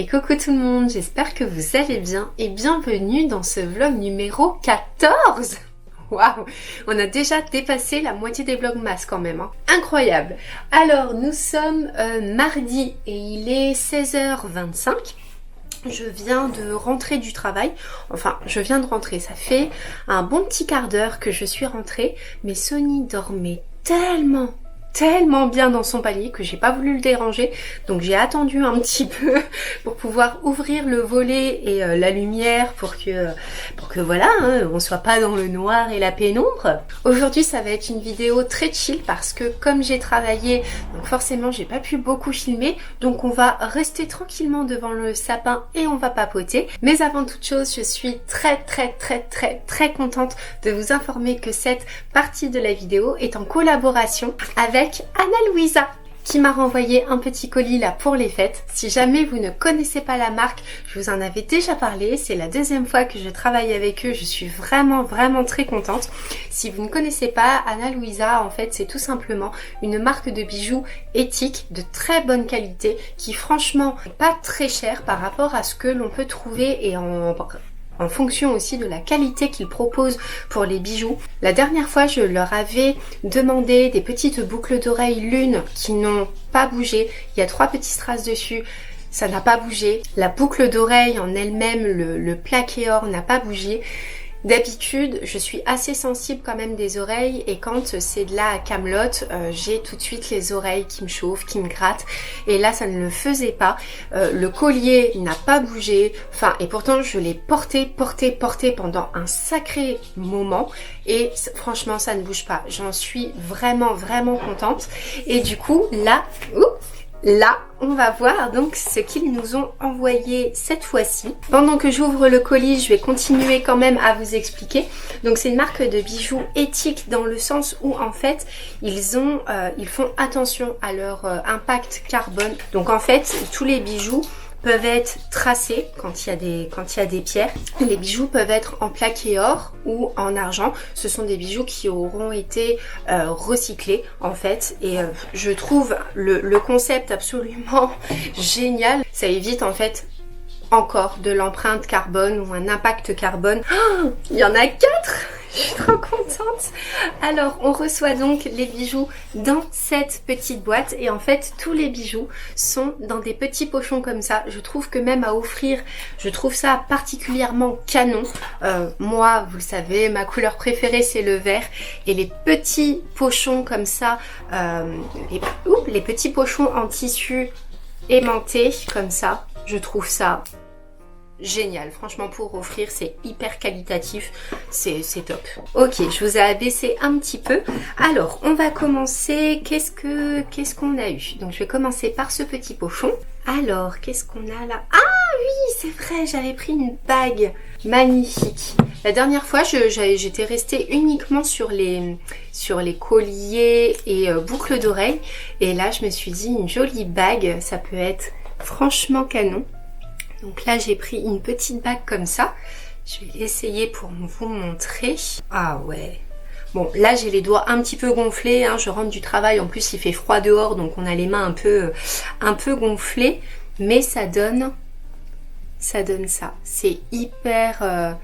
coucou tout le monde, j'espère que vous allez bien et bienvenue dans ce vlog numéro 14. Waouh, on a déjà dépassé la moitié des vlogmas quand même, hein. Incroyable. Alors nous sommes mardi et il est 16h25. Je viens de rentrer du travail, enfin je viens de rentrer, ça fait un bon petit quart d'heure que je suis rentrée, mais Sony dormait tellement bien dans son panier que j'ai pas voulu le déranger, donc j'ai attendu un petit peu pour pouvoir ouvrir le volet et la lumière pour que voilà, hein, on soit pas dans le noir et la pénombre. Aujourd'hui ça va être une vidéo très chill parce que comme j'ai travaillé, donc forcément j'ai pas pu beaucoup filmer, donc on va rester tranquillement devant le sapin et on va papoter. Mais avant toute chose, je suis très contente de vous informer que cette partie de la vidéo est en collaboration avec Ana Luisa qui m'a renvoyé un petit colis là pour les fêtes. Si jamais vous ne connaissez pas la marque, je vous en avais déjà parlé, c'est la deuxième fois que je travaille avec eux, je suis vraiment très contente. Si vous ne connaissez pas, Ana Luisa en fait c'est tout simplement une marque de bijoux éthique, de très bonne qualité, qui franchement n'est pas très cher par rapport à ce que l'on peut trouver et en fonction aussi de la qualité qu'ils proposent pour les bijoux. La dernière fois, je leur avais demandé des petites boucles d'oreilles lune qui n'ont pas bougé. Il y a 3 petits strass dessus. Ça n'a pas bougé. La boucle d'oreille en elle-même, le plaqué or n'a pas bougé. D'habitude, je suis assez sensible quand même des oreilles et quand c'est de la camelote, j'ai tout de suite les oreilles qui me chauffent, qui me grattent. Et là, ça ne le faisait pas. Le collier n'a pas bougé. Enfin, et pourtant, je l'ai porté pendant un sacré moment. Et franchement, ça ne bouge pas. J'en suis vraiment contente. Et du coup, là, on va voir donc ce qu'ils nous ont envoyé cette fois-ci. Pendant que j'ouvre le colis, je vais continuer quand même à vous expliquer. Donc c'est une marque de bijoux éthique dans le sens où en fait ils font attention à leur impact carbone. Donc en fait tous les bijoux peuvent être tracés quand il y a des pierres. Les bijoux peuvent être en plaqué or ou en argent. Ce sont des bijoux qui auront été recyclés en fait. Et je trouve le concept absolument génial. Ça évite en fait encore de l'empreinte carbone ou un impact carbone. Oh, il y en a 4! Je suis trop contente. Alors on reçoit donc les bijoux dans cette petite boîte et en fait tous les bijoux sont dans des petits pochons comme ça. Je trouve que même à offrir, je trouve ça particulièrement canon. Moi, vous le savez, ma couleur préférée c'est le vert et les petits pochons comme ça, les petits pochons en tissu aimanté comme ça, je trouve ça génial, franchement pour offrir c'est hyper qualitatif, c'est top. Ok, je vous ai abaissé un petit peu. Alors on va commencer, qu'est-ce qu'on a eu? Donc je vais commencer par ce petit pochon. Alors qu'est-ce qu'on a là? Ah oui, c'est vrai, j'avais pris une bague magnifique. La dernière fois j'étais restée uniquement sur les colliers et boucles d'oreilles et là je me suis dit une jolie bague, ça peut être franchement canon. Donc là j'ai pris une petite bague comme ça. Je vais l'essayer pour vous montrer. Ah ouais. Bon là j'ai les doigts un petit peu gonflés, hein. Je rentre du travail, en plus il fait froid dehors donc on a les mains un peu gonflées. Mais ça donne ça. C'est hyper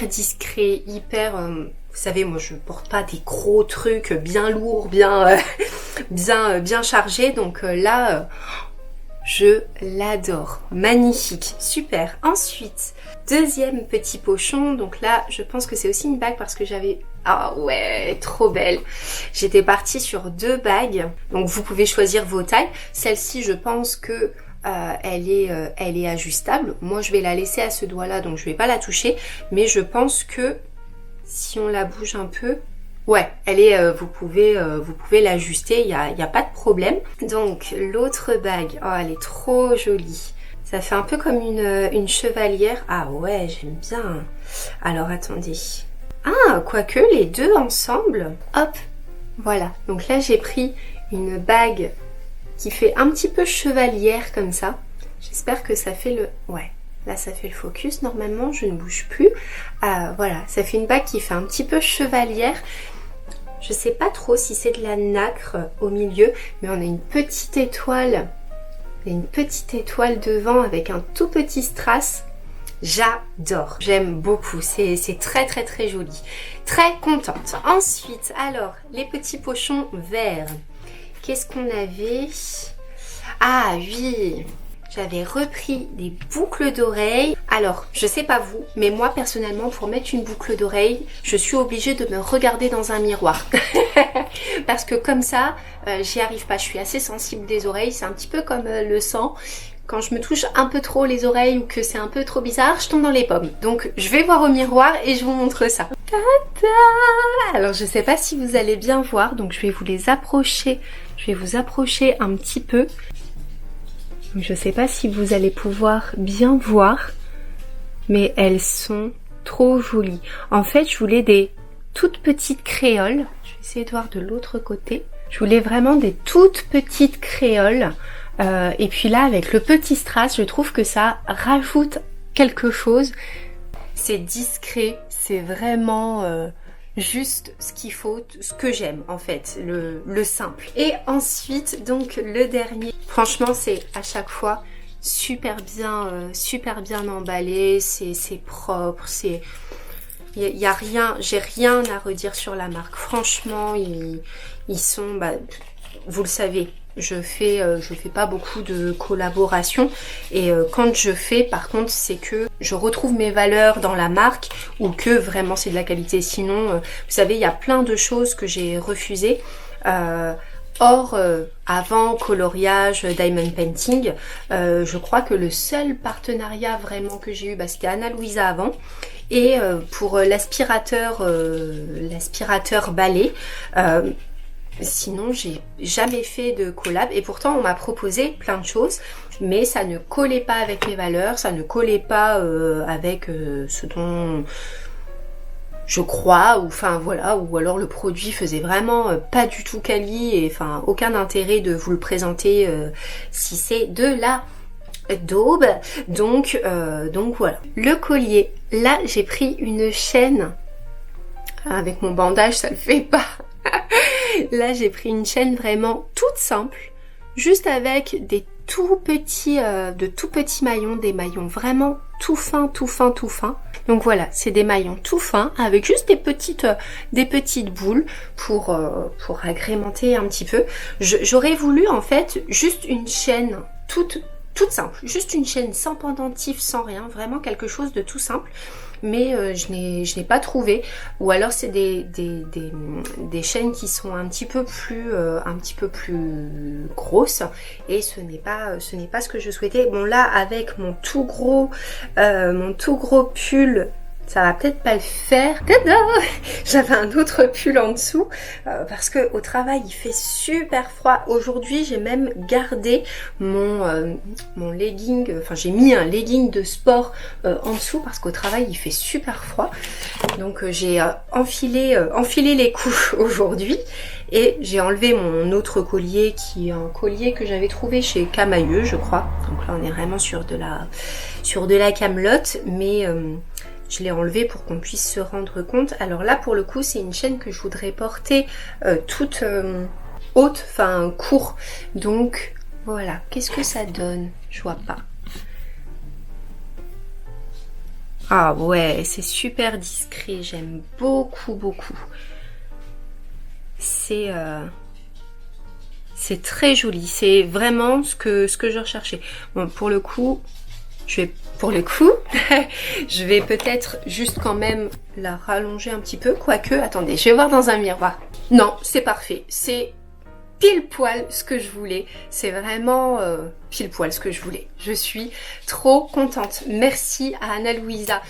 discret, vous savez, moi je porte pas des gros trucs bien lourds, bien chargés. Donc là... je l'adore, magnifique, super. Ensuite, deuxième petit pochon, donc là je pense que c'est aussi une bague parce que j'avais... Ah ouais, trop belle. J'étais partie sur 2 bagues, donc vous pouvez choisir vos tailles. Celle-ci je pense que elle est ajustable. Moi je vais la laisser à ce doigt là, donc je vais pas la toucher, mais je pense que si on la bouge un peu... Ouais, elle est, vous pouvez l'ajuster, il y a pas de problème. Donc l'autre bague, oh elle est trop jolie. Ça fait un peu comme une chevalière. Ah ouais, j'aime bien. Alors attendez. Ah, quoique les deux ensemble. Hop, voilà. Donc là j'ai pris une bague qui fait un petit peu chevalière comme ça. J'espère que ça fait le... Ouais. Là ça fait le focus, normalement je ne bouge plus. Voilà, ça fait une bague qui fait un petit peu chevalière. Je sais pas trop si c'est de la nacre au milieu, mais on a une petite étoile Il y a une petite étoile devant avec un tout petit strass. J'adore, j'aime beaucoup, c'est très très très joli. Très contente. Ensuite, alors, les petits pochons verts. Qu'est-ce qu'on avait? Ah oui, j'avais repris des boucles d'oreilles. Alors, je sais pas vous, mais moi personnellement, pour mettre une boucle d'oreille, je suis obligée de me regarder dans un miroir. Parce que comme ça, j'y arrive pas. Je suis assez sensible des oreilles, c'est un petit peu comme le sang. Quand je me touche un peu trop les oreilles ou que c'est un peu trop bizarre, je tombe dans les pommes. Donc je vais voir au miroir et je vous montre ça. Tada! Alors je sais pas si vous allez bien voir, donc je vais vous les approcher. Je vais vous approcher un petit peu. Je sais pas si vous allez pouvoir bien voir, mais elles sont trop jolies. En fait, je voulais des toutes petites créoles. Je vais essayer de voir de l'autre côté. Je voulais vraiment des toutes petites créoles. Et puis là, avec le petit strass, je trouve que ça rajoute quelque chose. C'est discret, c'est vraiment juste ce qu'il faut, ce que j'aime en fait, le simple. Et ensuite, donc le dernier, franchement, c'est à chaque fois super bien emballé, c'est propre, c'est... Il y a rien, j'ai rien à redire sur la marque. Franchement, ils sont, bah, vous le savez, je fais pas beaucoup de collaborations et quand je fais, par contre, c'est que je retrouve mes valeurs dans la marque ou que vraiment c'est de la qualité. Sinon, vous savez, il y a plein de choses que j'ai refusées. Or, avant coloriage, diamond painting, je crois que le seul partenariat vraiment que j'ai eu, bah, c'était Ana Luisa avant. Et pour l'aspirateur balai, sinon j'ai jamais fait de collab et pourtant on m'a proposé plein de choses, mais ça ne collait pas avec mes valeurs, ça ne collait pas avec ce dont je crois, ou enfin voilà, ou alors le produit faisait vraiment pas du tout quali et enfin aucun intérêt de vous le présenter si c'est de la daube. Donc voilà. Le collier, là j'ai pris une chaîne, avec mon bandage ça le fait pas. Là j'ai pris une chaîne vraiment toute simple, juste avec des tout petits, de tout petits maillons, des maillons vraiment tout fins. Donc voilà, c'est des maillons tout fins avec juste des petites boules pour agrémenter un petit peu. J'aurais voulu en fait juste une chaîne toute simple, juste une chaîne sans pendentif, sans rien, vraiment quelque chose de tout simple. Mais je n'ai pas trouvé, ou alors c'est des chaînes qui sont un petit peu plus grosses et ce n'est pas ce que je souhaitais. Bon là avec mon tout gros pull, ça va peut-être pas le faire. Tada! J'avais un autre pull en dessous parce que au travail il fait super froid. Aujourd'hui j'ai même gardé mon legging, enfin j'ai mis un legging de sport en dessous parce qu'au travail il fait super froid. Donc j'ai enfilé les couches aujourd'hui et j'ai enlevé mon autre collier qui est un collier que j'avais trouvé chez Camailleux je crois. Donc là on est vraiment sur de la camelote, mais je l'ai enlevé pour qu'on puisse se rendre compte. Alors là pour le coup c'est une chaîne que je voudrais porter toute haute, enfin court. Donc voilà, qu'est-ce que ça donne? Je vois pas. Ah ouais, c'est super discret, j'aime beaucoup. C'est très joli, c'est vraiment ce que je recherchais. Bon pour le coup, je vais peut-être juste quand même la rallonger un petit peu, quoique, attendez, je vais voir dans un miroir. Non, c'est parfait, c'est pile poil ce que je voulais, c'est vraiment pile poil ce que je voulais. Je suis trop contente. Merci à Ana Luisa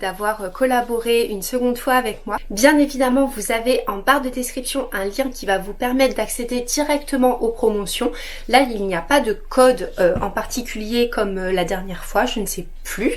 d'avoir collaboré une seconde fois avec moi. Bien évidemment, vous avez en barre de description un lien qui va vous permettre d'accéder directement aux promotions. Là, il n'y a pas de code en particulier comme la dernière fois, je ne sais plus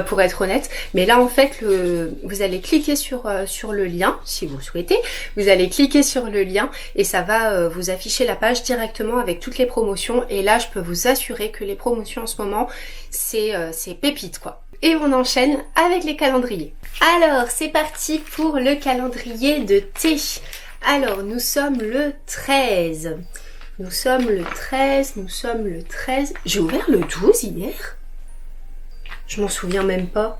pour être honnête. Mais là, en fait, vous allez cliquer sur le lien, si vous le souhaitez. Vous allez cliquer sur le lien et ça va vous afficher la page directement avec toutes les promotions. Et là, je peux vous assurer que les promotions en ce moment, c'est pépite quoi. Et on enchaîne avec les calendriers. Alors, c'est parti pour le calendrier de thé. Alors, nous sommes le 13. Nous sommes le 13, nous sommes le 13. J'ai ouvert le 12 hier? Je m'en souviens même pas.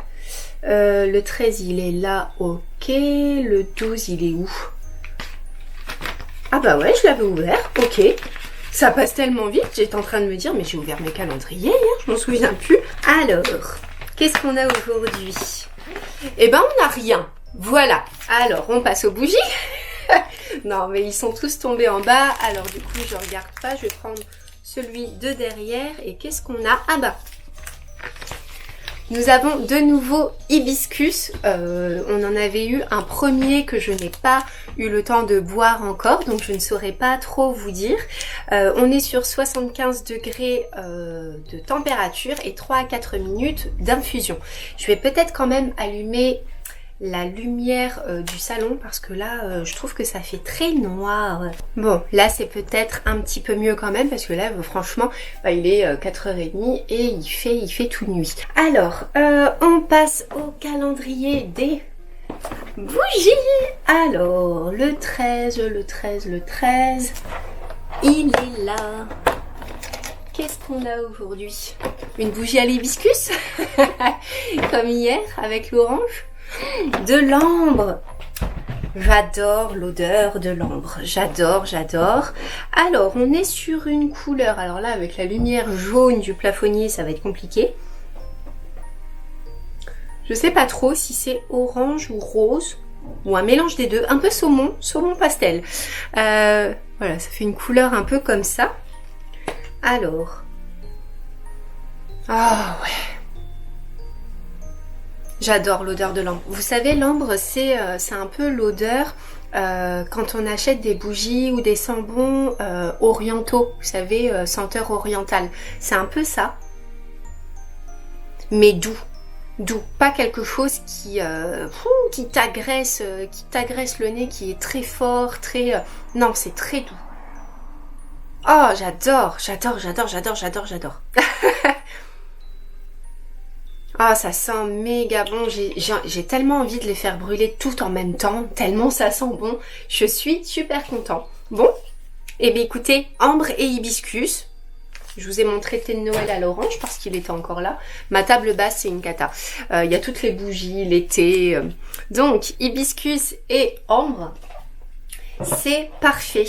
Le 13 il est là, ok. Le 12 il est où? Ah bah ouais, je l'avais ouvert, ok. Ça passe tellement vite, j'étais en train de me dire, mais j'ai ouvert mes calendriers hier, je m'en souviens plus. Alors, qu'est-ce qu'on a aujourd'hui? Eh ben on n'a rien, voilà. Alors, on passe aux bougies. Non mais ils sont tous tombés en bas, alors du coup je regarde pas, je vais prendre celui de derrière. Et qu'est-ce qu'on a? Ah bah, nous avons de nouveau hibiscus. On en avait eu un premier que je n'ai pas eu le temps de boire encore, donc je ne saurais pas trop vous dire. On est sur 75 degrés de température et 3 à 4 minutes d'infusion. Je vais peut-être quand même allumer la lumière du salon parce que là je trouve que ça fait très noir. Bon, là c'est peut-être un petit peu mieux quand même parce que là franchement il est 4h30 et il fait tout nuit. Alors on passe au calendrier des bougies. Alors le 13, il est là. Qu'est-ce qu'on a aujourd'hui? Une bougie à l'hibiscus comme hier avec l'orange. De l'ambre. J'adore l'odeur de l'ambre. J'adore. Alors, on est sur une couleur. Alors là, avec la lumière jaune du plafonnier, ça va être compliqué. Je sais pas trop si c'est orange ou rose. Ou un mélange des deux. Un peu saumon pastel. Voilà, ça fait une couleur un peu comme ça. Alors. Ah ouais. J'adore l'odeur de l'ambre. Vous savez, l'ambre, c'est un peu l'odeur quand on achète des bougies ou des sambons orientaux. Vous savez, senteur orientale. C'est un peu ça. Mais doux. Doux. Pas quelque chose qui t'agresse le nez, qui est très fort, très... Non, c'est très doux. Oh, j'adore. Ah, ça sent méga bon. J'ai tellement envie de les faire brûler tout en même temps, tellement ça sent bon. Je suis super content. Bon, et bien écoutez, ambre et hibiscus. Je vous ai montré thé de Noël à l'orange parce qu'il était encore là. Ma table basse, c'est une cata. Il y a toutes les bougies, les thés. Donc, hibiscus et ambre, c'est parfait.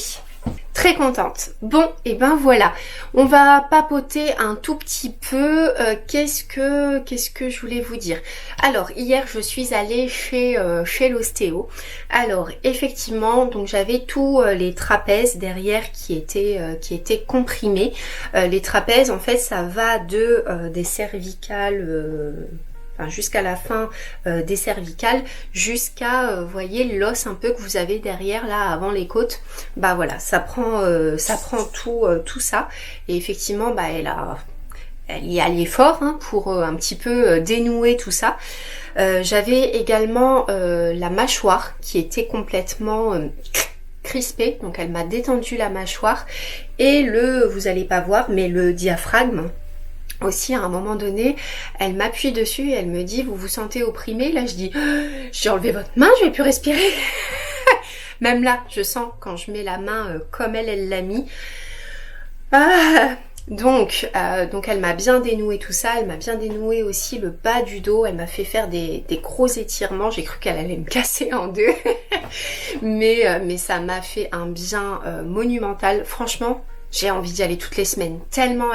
Très contente. Bon, et ben voilà. On va papoter un tout petit peu. Qu'est-ce que je voulais vous dire? Alors, hier, je suis allée chez l'ostéo. Alors, effectivement, donc j'avais tous les trapèzes derrière qui étaient comprimés. Les trapèzes, en fait, ça va des cervicales... jusqu'à la fin des cervicales, jusqu'à, vous voyez, l'os un peu que vous avez derrière, là, avant les côtes. Bah voilà, ça prend tout ça. Et effectivement, elle y allait fort pour un petit peu dénouer tout ça. J'avais également la mâchoire qui était complètement... crispée, donc elle m'a détendu la mâchoire. Et vous allez pas voir, mais le diaphragme, aussi, à un moment donné, elle m'appuie dessus et elle me dit, vous vous sentez opprimé? Là, je dis, j'ai enlevé votre main, je vais plus respirer. Même là, je sens quand je mets la main comme elle l'a mis. Donc elle m'a bien dénoué tout ça, elle m'a bien dénoué aussi le bas du dos, elle m'a fait faire des gros étirements, j'ai cru qu'elle allait me casser en deux. mais ça m'a fait un bien monumental. Franchement, j'ai envie d'y aller toutes les semaines, tellement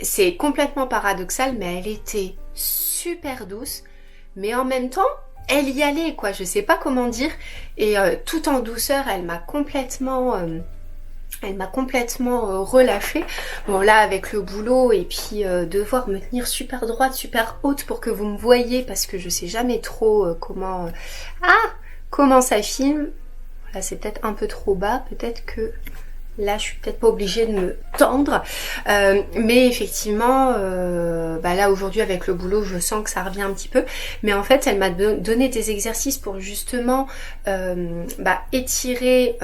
c'est complètement paradoxal, mais elle était super douce, mais en même temps, elle y allait, quoi, je sais pas comment dire, et tout en douceur, elle m'a complètement relâchée. Bon, là, avec le boulot, et puis devoir me tenir super droite, super haute pour que vous me voyez, parce que je sais jamais trop comment ça filme. Là, c'est peut-être un peu trop bas, peut-être que... Là, je suis peut-être pas obligée de me tendre, mais effectivement, là aujourd'hui avec le boulot, je sens que ça revient un petit peu. Mais en fait, elle m'a donné des exercices pour justement étirer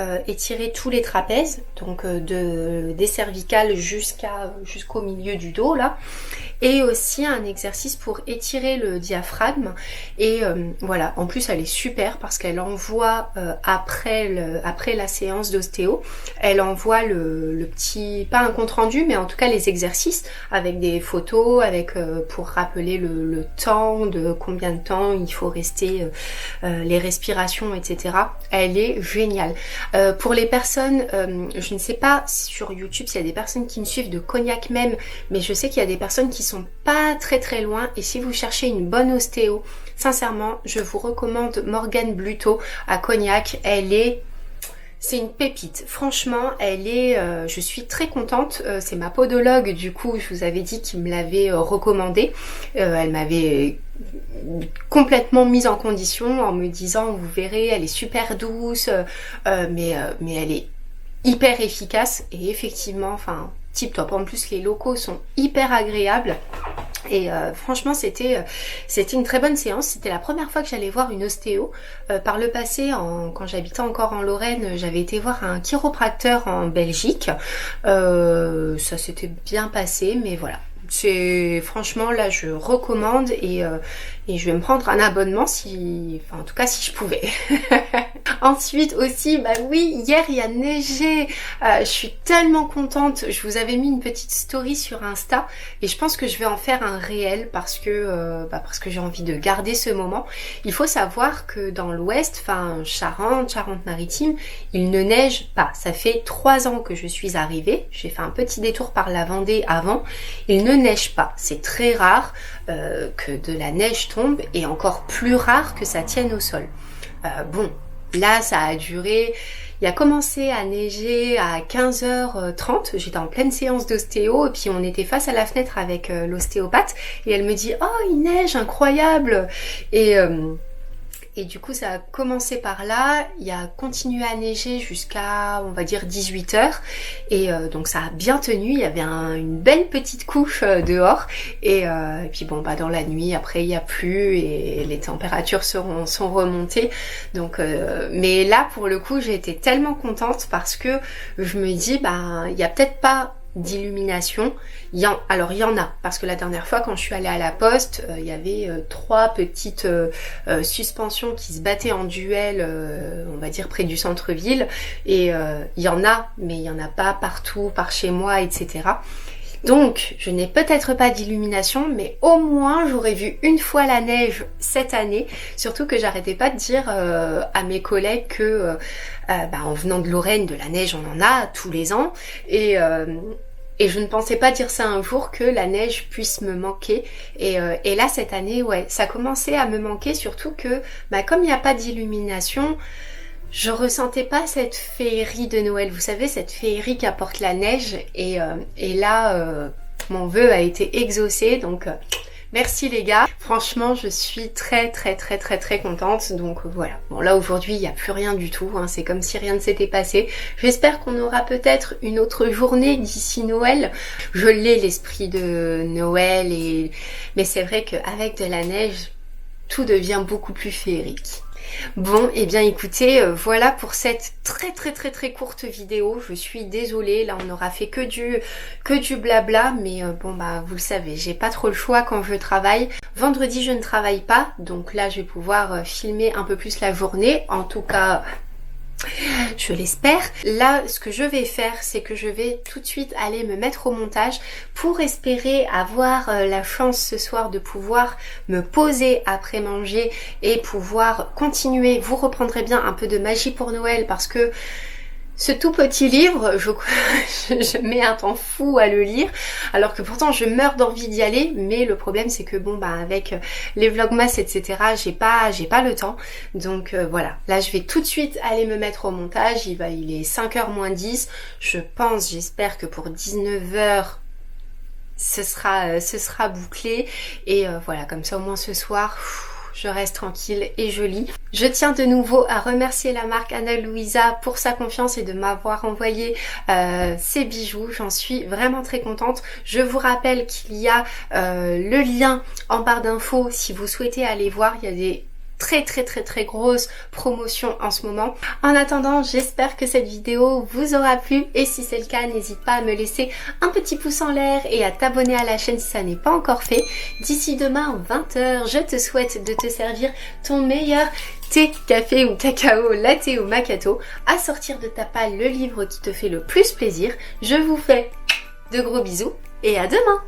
tous les trapèzes, donc des cervicales jusqu'au milieu du dos là. et aussi un exercice pour étirer le diaphragme. Et voilà, en plus elle est super parce qu'elle envoie après la séance d'ostéo, elle envoie le petit, pas un compte rendu, mais en tout cas les exercices avec des photos, avec pour rappeler le temps, de combien de temps il faut rester, les respirations, etc. Elle est géniale. Pour les personnes, je ne sais pas sur YouTube s'il y a des personnes qui me suivent de Cognac même, mais je sais qu'il y a des personnes qui sont pas très très loin, et si vous cherchez une bonne ostéo, sincèrement, je vous recommande Morgane Bluteau à Cognac. C'est une pépite. Franchement, je suis très contente. C'est ma podologue, du coup, je vous avais dit qu'il me l'avait recommandé. Elle m'avait complètement mise en condition en me disant, vous verrez, elle est super douce, mais elle est hyper efficace, et effectivement, enfin, tip top. En plus, les locaux sont hyper agréables. Et franchement, c'était une très bonne séance. C'était la première fois que j'allais voir une ostéo. Par le passé, quand j'habitais encore en Lorraine, j'avais été voir un chiropracteur en Belgique. Ça s'était bien passé, mais voilà. Franchement, là, je recommande, et je vais me prendre un abonnement en tout cas si je pouvais. Ensuite aussi, bah oui, hier il y a neigé. Je suis tellement contente. Je vous avais mis une petite story sur Insta, et je pense que je vais en faire un réel parce que j'ai envie de garder ce moment. Il faut savoir que dans l'ouest, enfin Charente-Maritime, il ne neige pas. Ça fait 3 ans que je suis arrivée. J'ai fait un petit détour par la Vendée avant. Il ne neige pas. C'est très rare que de la neige tombe, et encore plus rare que ça tienne au sol. Bon, là ça a duré, il a commencé à neiger à 15h30, j'étais en pleine séance d'ostéo, et puis on était face à la fenêtre avec l'ostéopathe, et elle me dit « Oh, il neige, incroyable !» Et du coup, ça a commencé par là, il a continué à neiger jusqu'à, on va dire, 18h. Et donc ça a bien tenu, il y avait une belle petite couche dehors. Et puis bon, dans la nuit, après, il n'y a plus, et les températures sont remontées. Donc, mais là, pour le coup, j'ai été tellement contente parce que je me dis, il n'y a peut-être pas d'illumination. Alors il y en a, parce que la dernière fois quand je suis allée à la poste, il y avait 3 petites suspensions qui se battaient en duel, on va dire près du centre-ville, et il y en a, mais il y en a pas partout, par chez moi, etc. Donc je n'ai peut-être pas d'illumination, mais au moins j'aurais vu une fois la neige cette année. Surtout que j'arrêtais pas de dire à mes collègues que en venant de Lorraine, de la neige on en a tous les ans, et je ne pensais pas dire ça un jour, que la neige puisse me manquer. Et là, cette année, ouais, ça commençait à me manquer, surtout que, comme il n'y a pas d'illumination, je ressentais pas cette féerie de Noël. Vous savez, cette féerie qu'apporte la neige. Et là, mon vœu a été exaucé, donc... Merci les gars, franchement je suis très très très très très contente, donc voilà. Bon là aujourd'hui il n'y a plus rien du tout, c'est comme si rien ne s'était passé. J'espère qu'on aura peut-être une autre journée d'ici Noël. Je l'ai l'esprit de Noël, mais c'est vrai qu'avec de la neige, tout devient beaucoup plus féerique. Bon, et bien écoutez, voilà pour cette très très très très courte vidéo. Je suis désolée, là on aura fait que du blabla, mais vous le savez, j'ai pas trop le choix quand je travaille. Vendredi je ne travaille pas, donc là je vais pouvoir filmer un peu plus la journée, en tout cas... je l'espère. Là, ce que je vais faire, c'est que je vais tout de suite aller me mettre au montage pour espérer avoir la chance ce soir de pouvoir me poser après manger et pouvoir continuer. Vous reprendrez bien un peu de magie pour Noël, parce que ce tout petit livre, je mets un temps fou à le lire, alors que pourtant je meurs d'envie d'y aller, mais le problème c'est que avec les vlogmas etc, j'ai pas le temps, donc voilà. Là je vais tout de suite aller me mettre au montage, il est 5h moins 10, j'espère que pour 19h ce sera bouclé, et voilà, comme ça au moins ce soir... je reste tranquille et je lis. Je tiens de nouveau à remercier la marque Ana Luisa pour sa confiance et de m'avoir envoyé ces bijoux. J'en suis vraiment très contente. Je vous rappelle qu'il y a le lien en barre d'infos si vous souhaitez aller voir. Il y a des très grosse promotion en ce moment. En attendant, j'espère que cette vidéo vous aura plu et si c'est le cas, n'hésite pas à me laisser un petit pouce en l'air et à t'abonner à la chaîne si ça n'est pas encore fait. D'ici demain 20h, je te souhaite de te servir ton meilleur thé, café ou cacao, latte ou macchiato, à sortir de ta palle le livre qui te fait le plus plaisir. Je vous fais de gros bisous et à demain!